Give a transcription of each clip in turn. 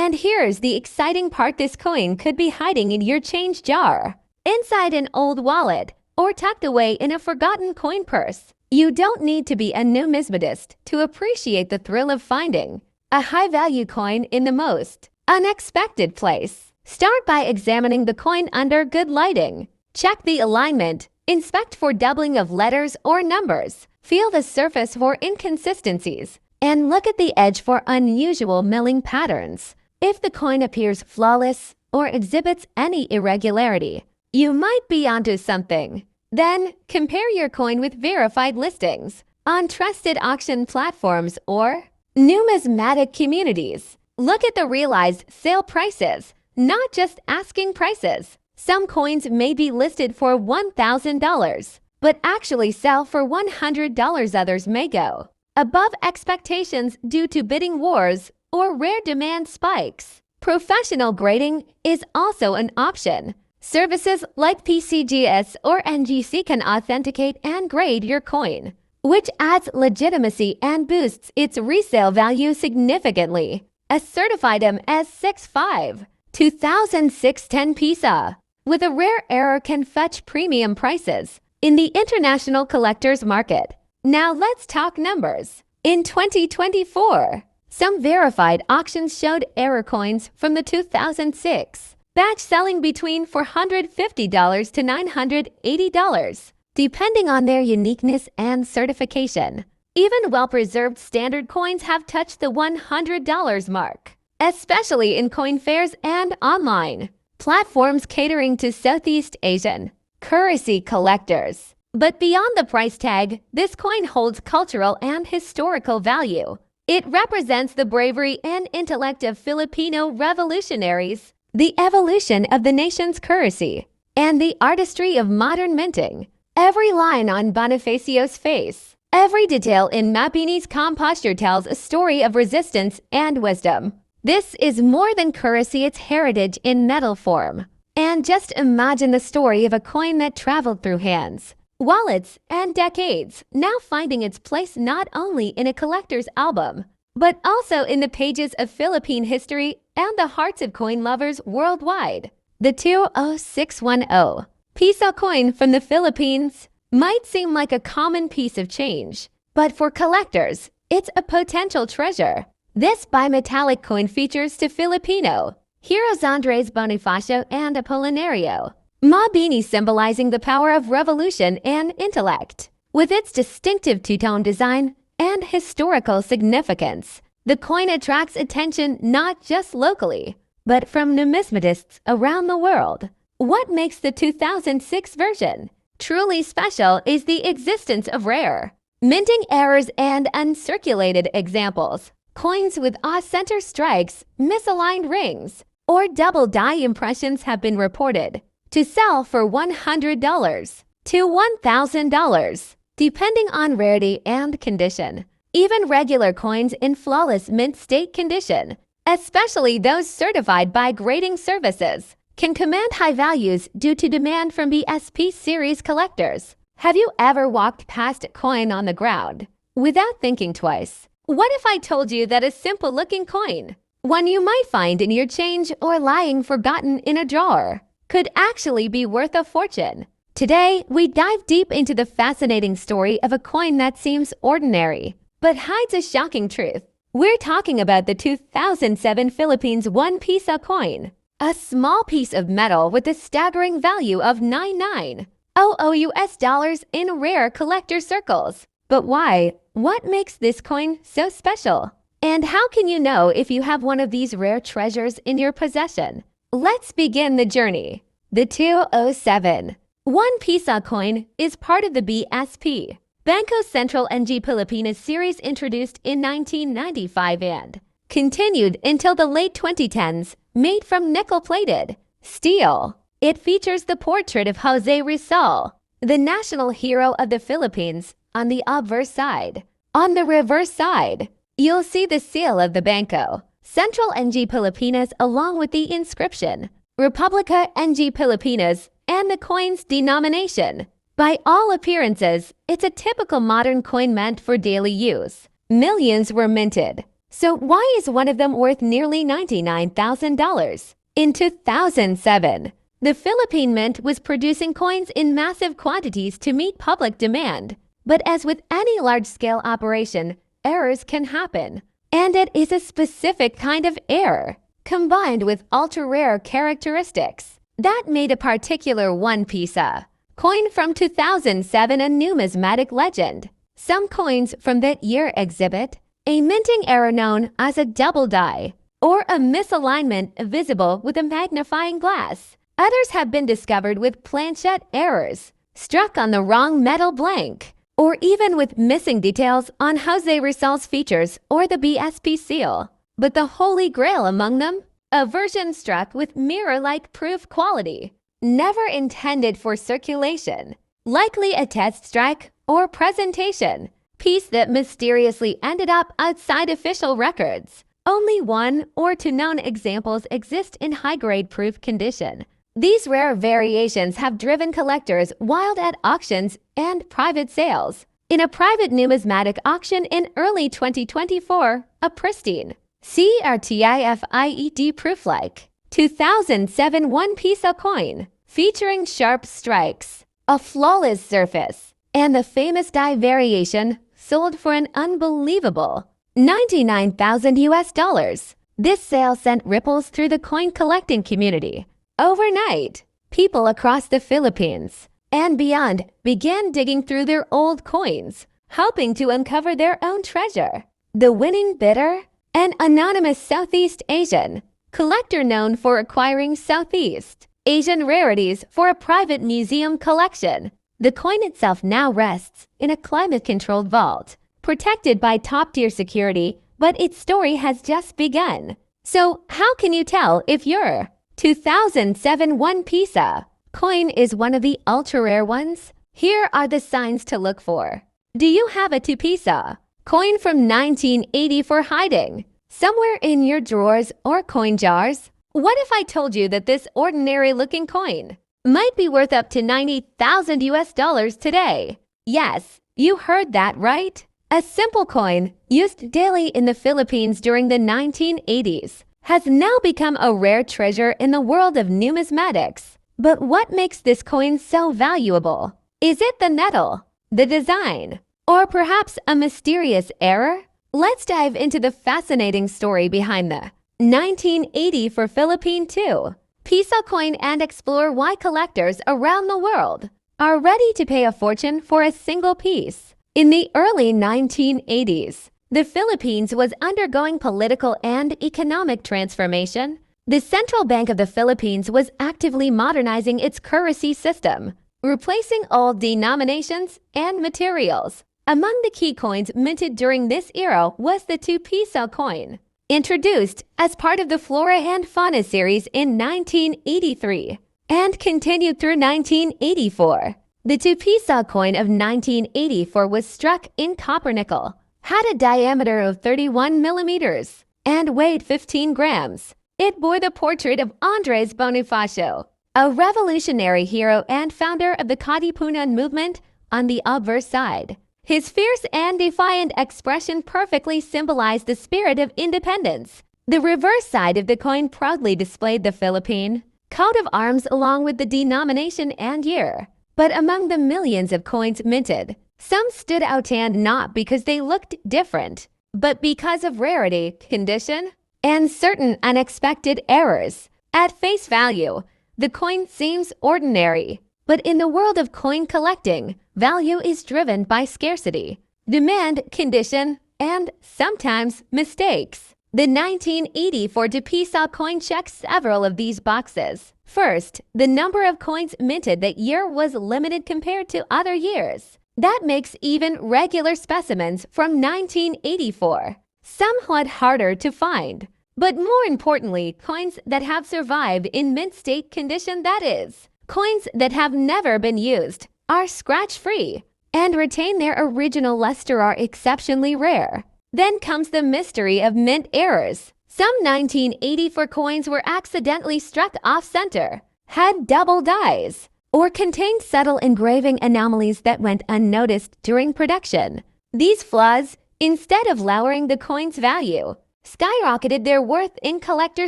And here's the exciting part: this coin could be hiding in your change jar, inside an old wallet, or tucked away in a forgotten coin purse. You don't need to be a numismatist to appreciate the thrill of finding a high-value coin in the most unexpected place. Start by examining the coin under good lighting. Check the alignment, inspect for doubling of letters or numbers, feel the surface for inconsistencies, and look at the edge for unusual milling patterns. If the coin appears flawless or exhibits any irregularity, you might be onto something. Then, compare your coin with verified listings on trusted auction platforms or numismatic communities. Look at the realized sale prices, not just asking prices. Some coins may be listed for $1,000, but actually sell for $100. Others may go above expectations due to bidding wars or rare demand spikes. Professional grading is also an option. Services like PCGS or NGC can authenticate and grade your coin, which adds legitimacy and boosts its resale value significantly. A certified MS65 2006 10 pisa with a rare error can fetch premium prices in the international collector's market. Now let's talk numbers. In 2024, some verified auctions showed error coins from the 2006 batch selling between $450 to $980, depending on their uniqueness and certification. Even well-preserved standard coins have touched the $100 mark, especially in coin fairs and online platforms catering to Southeast Asian currency collectors. But beyond the price tag, this coin holds cultural and historical value. It represents the bravery and intellect of Filipino revolutionaries, the evolution of the nation's currency, and the artistry of modern minting. Every line on Bonifacio's face, every detail in Mabini's calm posture tells a story of resistance and wisdom. This is more than currency, it's heritage in metal form. And just imagine the story of a coin that traveled through hands, wallets, and decades, now finding its place not only in a collector's album, but also in the pages of Philippine history and the hearts of coin lovers worldwide. The 20610 peso coin from the Philippines might seem like a common piece of change, but for collectors, it's a potential treasure. This bimetallic coin features two Filipino heroes, Andres Bonifacio and Apolinario Mabini, symbolizing the power of revolution and intellect. With its distinctive two-tone design and historical significance, the coin attracts attention not just locally, but from numismatists around the world. What makes the 2006 version truly special is the existence of rare minting errors and uncirculated examples. Coins with off-center strikes, misaligned rings, or double die impressions have been reported to sell for $100 to $1,000, depending on rarity and condition. Even regular coins in flawless mint state condition, especially those certified by grading services, can command high values due to demand from BSP series collectors. Have you ever walked past a coin on the ground without thinking twice? What if I told you that a simple-looking coin, one you might find in your change or lying forgotten in a drawer, could actually be worth a fortune? Today, we dive deep into the fascinating story of a coin that seems ordinary, but hides a shocking truth. We're talking about the 2007 Philippines 1 peso coin, a small piece of metal with a staggering value of $99,000 US in rare collector circles. But why? What makes this coin so special? And how can you know if you have one of these rare treasures in your possession? Let's begin the journey. The 207 1 peso coin is part of the BSP Bangko Sentral NG Pilipinas series, introduced in 1995 and continued until the late 2010s, made from nickel-plated steel. It features the portrait of Jose Rizal, the national hero of the Philippines, on the obverse side. On the reverse side, you'll see the seal of the Bangko Sentral NG Pilipinas along with the inscription Republica NG Pilipinas and the coin's denomination. By all appearances, it's a typical modern coin meant for daily use. Millions were minted, So why is one of them worth nearly $99,000? In 2007, the Philippine Mint was producing coins in massive quantities to meet public demand. But as with any large-scale operation, errors can happen. And it is a specific kind of error, combined with ultra-rare characteristics, that made a particular one pisa coin from 2007 a numismatic legend. Some coins from that year exhibit a minting error known as a double die, or a misalignment visible with a magnifying glass. Others have been discovered with planchette errors, struck on the wrong metal blank, or even with missing details on Jose Rizal's features or the BSP seal. But the holy grail among them? A version struck with mirror-like proof quality, never intended for circulation, likely a test strike or presentation piece that mysteriously ended up outside official records. Only one or two known examples exist in high-grade proof condition. These rare variations have driven collectors wild at auctions and private sales. In a private numismatic auction in early 2024, a pristine CRTIFIED proof-like 2007 one-pisa coin featuring sharp strikes, a flawless surface, and the famous die variation sold for an unbelievable $99,000. This sale sent ripples through the coin collecting community. Overnight, people across the Philippines and beyond began digging through their old coins, hoping to uncover their own treasure. The winning bidder? An anonymous Southeast Asian collector known for acquiring Southeast Asian rarities for a private museum collection. The coin itself now rests in a climate-controlled vault, protected by top-tier security, but its story has just begun. So how can you tell if your 2007 one pisa coin is one of the ultra-rare ones? Here are the signs to look for. Do you have a 2 pisa coin from 1980 for hiding somewhere in your drawers or coin jars? What if I told you that this ordinary-looking coin might be worth up to $90,000 today? Yes, you heard that right. A simple coin used daily in the Philippines during the 1980s has now become a rare treasure in the world of numismatics. But what makes this coin so valuable? Is it the metal, the design, or perhaps a mysterious error? Let's dive into the fascinating story behind the 1980 for Philippine 2 pisa coin and explore why collectors around the world are ready to pay a fortune for a single piece. In the early 1980s, the Philippines was undergoing political and economic transformation. The Central Bank of the Philippines was actively modernizing its currency system, replacing old denominations and materials. Among the key coins minted during this era was the 2 pisa coin, introduced as part of the Flora and Fauna series in 1983 and continued through 1984. The 2 pisa coin of 1984 was struck in copper nickel, had a diameter of 31 millimeters, and weighed 15 grams. It bore the portrait of Andres Bonifacio, a revolutionary hero and founder of the Katipunan movement, on the obverse side. His fierce and defiant expression perfectly symbolized the spirit of independence. The reverse side of the coin proudly displayed the Philippine coat of arms along with the denomination and year. But among the millions of coins minted, some stood out, and not because they looked different, but because of rarity, condition, and certain unexpected errors. At face value, the coin seems ordinary, but in the world of coin collecting, value is driven by scarcity, demand, condition, and sometimes mistakes. The 1984 2 pisa coin checks several of these boxes. First, the number of coins minted that year was limited compared to other years. That makes even regular specimens from 1984 somewhat harder to find. But more importantly, coins that have survived in mint state condition, that is, coins that have never been used, are scratch-free and retain their original luster, are exceptionally rare. Then comes the mystery of mint errors. Some 1984 coins were accidentally struck off-center, had double dies, or contained subtle engraving anomalies that went unnoticed during production. These flaws Instead of lowering the coin's value, skyrocketed their worth in collector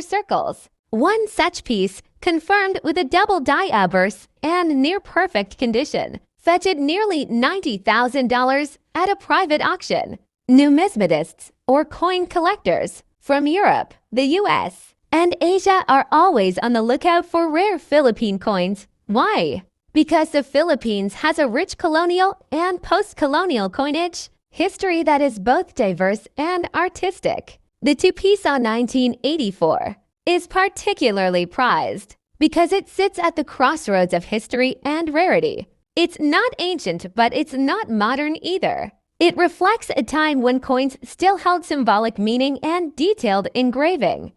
circles. One such piece, confirmed with a double die obverse and near-perfect condition, fetched nearly $90,000 at a private auction. Numismatists, or coin collectors, from Europe, the US, and Asia are always on the lookout for rare Philippine coins. Why? Because the Philippines has a rich colonial and post-colonial coinage history that is both diverse and artistic. The two-piece on 1984 is particularly prized because it sits at the crossroads of history and rarity. It's not ancient, but it's not modern either. It reflects a time when coins still held symbolic meaning and detailed engraving.